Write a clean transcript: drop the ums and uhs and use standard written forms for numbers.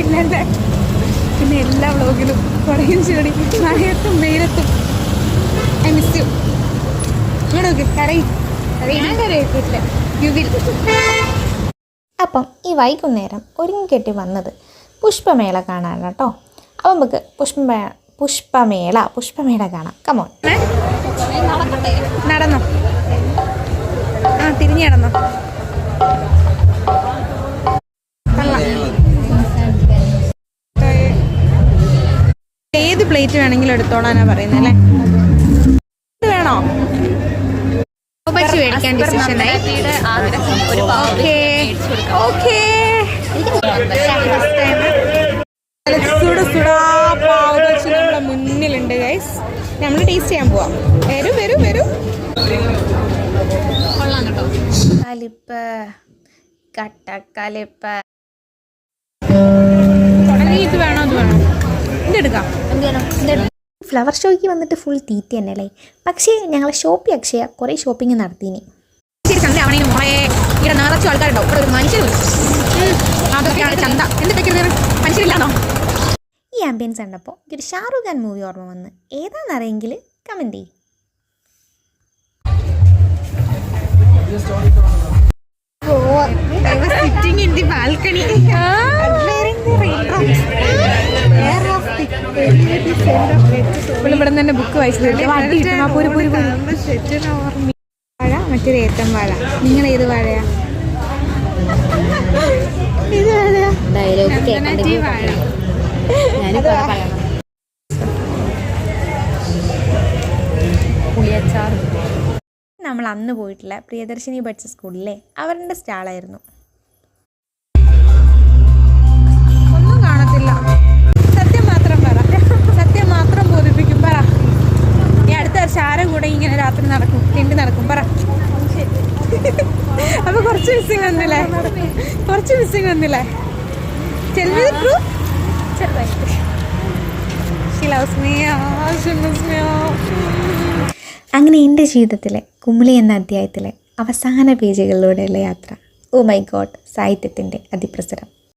ഇല്ലല്ലേ. പിന്നെ എല്ലാ വ്ളോഗിലും കുറയും ചൂടി മഴയത്തും വെയിലത്തും. I miss you. ഇങ്ങോട്ട് കരയും കരയിട്ടില്ല. അപ്പം ഈ വൈകുന്നേരം ഒരുങ്ങിക്കെട്ടി വന്നത് പുഷ്പമേള കാണാനാണ് കേട്ടോ. അപ്പം നമുക്ക് പുഷ്പമേള കാണാം. കമോൺ, നടന്നോ? ആ, തിരിഞ്ഞു നടന്നോ? ഏത് പ്ലേറ്റ് വേണമെങ്കിലും എടുത്തോളാനാ പറയുന്നത് അല്ലേ? വേണോ? മേടിക്കാൻ ഡിസിഷനായി. നമ്മുടെ മുന്നിലുണ്ട് ഗൈസ്. നമ്മൾ ടേസ്റ്റ് ചെയ്യാൻ പോവാം. വരൂ. കലിപ്പ് കട്ടക്കലിപ്പ്. ഇത് വേണോ അത് വേണോ? ഇതെടുക്കാം. ഫ്ലവർ ഷോയ്ക്ക് വന്നിട്ട് ഫുൾ തീറ്റ തന്നെ അല്ലേ. പക്ഷേ ഞങ്ങൾ ഷോപ്പിംഗ് അക്ഷയ കുറേ ഷോപ്പിംഗ് നടത്തിനി. ഇവിടെ നിറച്ചു ആൾക്കാരുണ്ടോ? ഇവിടെ ഒരു മനുഷ്യരും അതൊക്കെയാണ് ചന്ത. എന്തൊക്കെ മനുഷ്യരില്ലാണോ? ഈ ആംബിയൻസ് കണ്ടപ്പോൾ ഒരു ഷാറുഖ് ഖാൻ മൂവി ഓർമ്മ വന്ന്. ഏതാണെന്നറിയെങ്കിൽ കമൻറ്റ് ചെയ്യും. ഇവിടെ തന്നെ ബുക്ക് വായിച്ചിട്ടുണ്ട്. വാഴ, മറ്റൊരു ഏത്തം വാഴ. നിങ്ങൾ ഏത് വാഴയാ? ഇത് വാഴയാ? നമ്മൾ അന്ന് പോയിട്ടില്ല പ്രിയദർശിനി പഠിച്ച സ്കൂളിലെ അവരുടെ സ്റ്റാളായിരുന്നു. ഒന്നും കാണത്തില്ല. സത്യം മാത്രം ബോധിപ്പിക്കും. പറ, ഈ അടുത്ത വർഷം ആരെ കൂടെ ഇങ്ങനെ രാത്രി നടക്കും പറ. അപ്പൊ കുറച്ച് മിസ്സിങ് വന്നില്ലേ? അങ്ങനെ എൻ്റെ ജീവിതത്തിലെ കുമിളി എന്ന അധ്യായത്തിലെ അവസാന പേജുകളിലൂടെയുള്ള യാത്ര. ഓ മൈ ഗോഡ്, സാഹിത്യത്തിൻ്റെ അതിപ്രസരം.